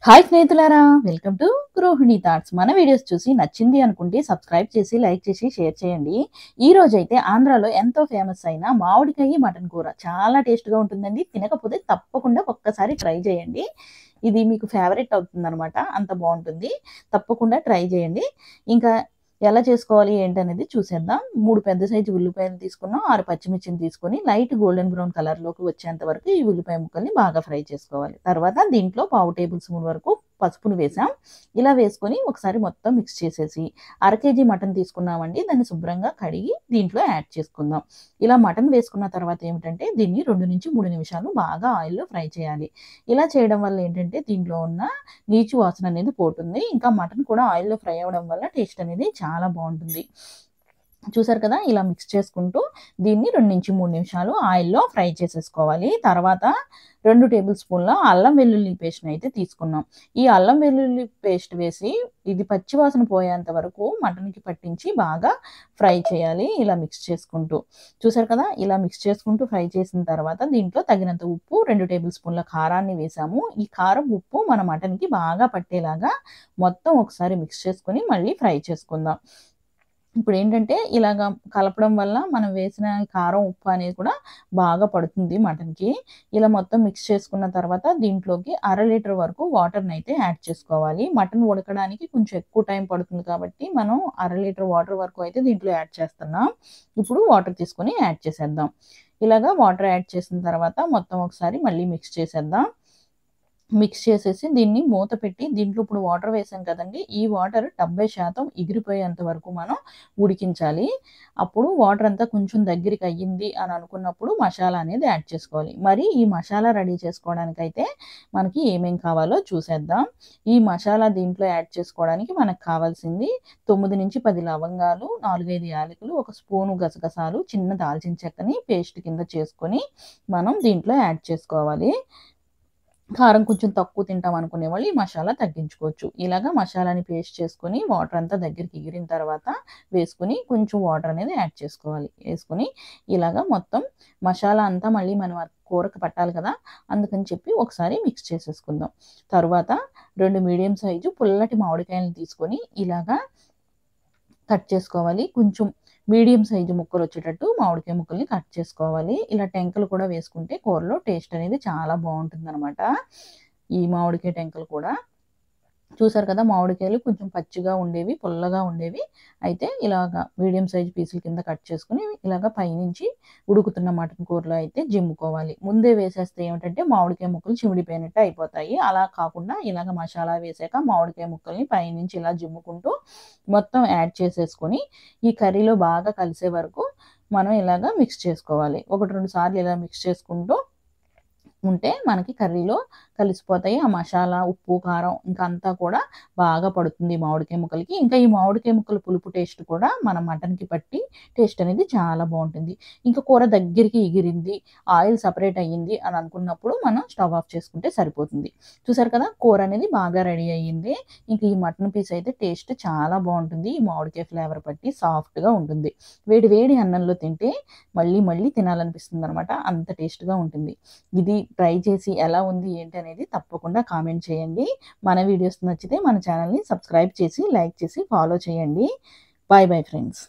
Hi స్నేహితులారా, welcome to గృహిణి thoughts. మన వీడియోస్ చూసి నచ్చింది అనుకుంటే సబ్స్క్రైబ్ చేసి, లైక్ చేసి, షేర్ చేయండి. ఈ రోజైతే ఆంధ్రాలో ఎంతో ఫేమస్ అయిన మామిడికాయ మటన్ కూర చాలా టేస్ట్‌గా ఉంటుందండి. తినకపోతే తప్పకుండా ఒక్కసారి ట్రై చేయండి. ఇది మీకు ఫేవరెట్ అవుతుందనమాట. అంత బావుంటుంది. తప్పకుండా ట్రై చేయండి. ఇంకా ఎలా చేసుకోవాలి ఏంటనేది చూసేద్దాం. 3 పెద్ద సైజు ఉల్లిపాయలు తీసుకున్నాం. 6 పచ్చిమిర్చిని తీసుకొని లైట్ గోల్డెన్ బ్రౌన్ కలర్‌లోకి వచ్చేంత వరకు ఈ ఉల్లిపాయ ముక్కల్ని బాగా ఫ్రై చేసుకోవాలి. తర్వాత దీంట్లో పావు టేబుల్ స్పూన్ వరకు పసుపును వేసాం. ఇలా వేసుకొని ఒకసారి మొత్తం మిక్స్ చేసేసి, అర కేజీ మటన్ తీసుకున్నామండి. దాన్ని శుభ్రంగా కడిగి దీంట్లో యాడ్ చేసుకుందాం. ఇలా మటన్ వేసుకున్న తర్వాత ఏమిటంటే దీన్ని 2-3 నిమిషాలు బాగా ఆయిల్‌లో ఫ్రై చేయాలి. ఇలా చేయడం వల్ల ఏంటంటే దీంట్లో ఉన్న నీచు వాసన అనేది పోతుంది. ఇంకా మటన్ కూడా ఆయిల్‌లో ఫ్రై అవ్వడం వల్ల టేస్ట్ అనేది చాలా బావుంటుంది. చూసారు కదా! ఇలా మిక్స్ చేసుకుంటూ దీన్ని 2-3 నిమిషాలు ఆయిల్‌లో ఫ్రై చేసేసుకోవాలి. తర్వాత 2 టేబుల్ స్పూన్ల అల్లం వెల్లుల్లి పేస్ట్‌ని అయితే తీసుకున్నాం. ఈ అల్లం వెల్లుల్లి పేస్ట్ వేసి ఇది పచ్చి వాసన పోయేంత వరకు మటన్‌కి పట్టించి బాగా ఫ్రై చేయాలి. ఇలా మిక్స్ చేసుకుంటూ. చూసారు కదా! ఇలా మిక్స్ చేసుకుంటూ ఫ్రై చేసిన తర్వాత దీంట్లో తగినంత ఉప్పు, 2 టేబుల్ స్పూన్ల కారాన్ని వేసాము. ఈ కారం, ఉప్పు మన మటన్‌కి బాగా పట్టేలాగా మొత్తం ఒకసారి మిక్స్ చేసుకొని మళ్ళీ ఫ్రై చేసుకుందాం. ఇప్పుడేంటంటే ఇలాగ కలపడం వల్ల మనం వేసిన కారం, ఉప్పు అనేది కూడా బాగా పడుతుంది మటన్‌కి. ఇలా మొత్తం మిక్స్ చేసుకున్న తర్వాత దీంట్లోకి అర లీటర్ వరకు వాటర్‌నైతే యాడ్ చేసుకోవాలి. మటన్ ఉడకడానికి కొంచెం ఎక్కువ టైం పడుతుంది కాబట్టి మనం అర లీటర్ వాటర్ వరకు అయితే దీంట్లో యాడ్ చేస్తున్నాం. ఇప్పుడు వాటర్ తీసుకొని యాడ్ చేసేద్దాం. ఇలాగ వాటర్ యాడ్ చేసిన తర్వాత మొత్తం ఒకసారి మళ్ళీ మిక్స్ చేసేద్దాం. మిక్స్ చేసేసి దీన్ని మూత పెట్టి దీంట్లో ఇప్పుడు వాటర్ వేసాం కదండీ! ఈ వాటర్ 70% ఎగిరిపోయేంత వరకు మనం ఉడికించాలి. అప్పుడు వాటర్ అంతా కొంచెం దగ్గరికి అయ్యింది అని అనుకున్నప్పుడు మసాలా అనేది యాడ్ చేసుకోవాలి. మరి ఈ మసాలా రెడీ చేసుకోవడానికైతే మనకి ఏమేం కావాలో చూసేద్దాం. ఈ మసాలా దీంట్లో యాడ్ చేసుకోవడానికి మనకు కావాల్సింది 9-10 లవంగాలు, 4, 5 యాలకులు, ఒక స్పూను గసగసాలు, చిన్న దాల్చిన చెక్కని పేస్ట్ కింద చేసుకొని మనం దీంట్లో యాడ్ చేసుకోవాలి. కారం కొంచెం తక్కువ తింటాం అనుకునేవాళ్ళు ఈ మసాలా తగ్గించుకోవచ్చు. ఇలాగ మసాలాని పేస్ట్ చేసుకొని వాటర్ అంతా దగ్గరికి ఎగిరిన తర్వాత వేసుకొని కొంచెం వాటర్ అనేది యాడ్ చేసుకోవాలి. వేసుకొని ఇలాగ మొత్తం మసాలా అంతా మళ్ళీ మనం కూరకు పట్టాలి కదా! అందుకని చెప్పి ఒకసారి మిక్స్ చేసేసుకుందాం. తరువాత 2 మీడియం సైజు పుల్లటి మామిడికాయలను తీసుకొని ఇలాగా కట్ చేసుకోవాలి. కొంచెం మీడియం సైజు ముక్కలొచ్చేటట్టు మామిడికాయ ముక్కల్ని కట్ చేసుకోవాలి. ఇలా టెంకలు కూడా వేసుకుంటే కూరలో టేస్ట్ అనేది చాలా బావుంటుందనమాట. ఈ మామిడికాయ టెంకలు కూడా. చూసారు కదా! మామిడికాయలు కొంచెం పచ్చిగా ఉండేవి, పుల్లగా ఉండేవి. అయితే ఇలాగా మీడియం సైజ్ పీసుల కింద కట్ చేసుకొని ఇలాగ పైనుంచి ఉడుకుతున్న మటన్ కూరలో అయితే జిమ్ముకోవాలి. ముందే వేసేస్తే ఏమిటంటే మామిడికాయ ముక్కలు చిమిడిపోయినట్టు అయిపోతాయి. అలా కాకుండా ఇలాగ మసాలా వేసాక మామిడికాయ ముక్కల్ని పైనుంచి ఇలా జిమ్ముకుంటూ మొత్తం యాడ్ చేసేసుకొని ఈ కర్రీలో బాగా కలిసే వరకు మనం ఇలాగ మిక్స్ చేసుకోవాలి. 1, 2 సార్లు ఇలా మిక్స్ చేసుకుంటూ ఉంటే మనకి కర్రీలో కలిసిపోతాయి. ఆ మసాలా, ఉప్పు, కారం ఇంకా అంతా కూడా బాగా పడుతుంది మామిడికాయ ముక్కలకి. ఇంకా ఈ మామిడికాయ ముక్కల పులుపు టేస్ట్ కూడా మన మటన్‌కి పట్టి టేస్ట్ అనేది చాలా బావుంటుంది. ఇంకా కూర దగ్గరికి ఎగిరింది, ఆయిల్ సెపరేట్ అయ్యింది అని అనుకున్నప్పుడు మనం స్టవ్ ఆఫ్ చేసుకుంటే సరిపోతుంది. చూసారు కదా! కూర అనేది బాగా రెడీ అయ్యింది. ఇంక ఈ మటన్ పీస్ అయితే టేస్ట్ చాలా బావుంటుంది. ఈ మామిడికాయ ఫ్లేవర్ పట్టి సాఫ్ట్‌గా ఉంటుంది. వేడి వేడి అన్నంలో తింటే మళ్ళీ మళ్ళీ తినాలనిపిస్తుందనమాట. అంత టేస్ట్‌గా ఉంటుంది. ఇది ట్రై చేసి ఎలా ఉంది ఏంటి అనేది తప్పకుండా కామెంట్ చేయండి. మన వీడియోస్ నచ్చితే మన ఛానల్‌ని సబ్స్క్రైబ్ చేసి, లైక్ చేసి, ఫాలో చేయండి. By bye friends.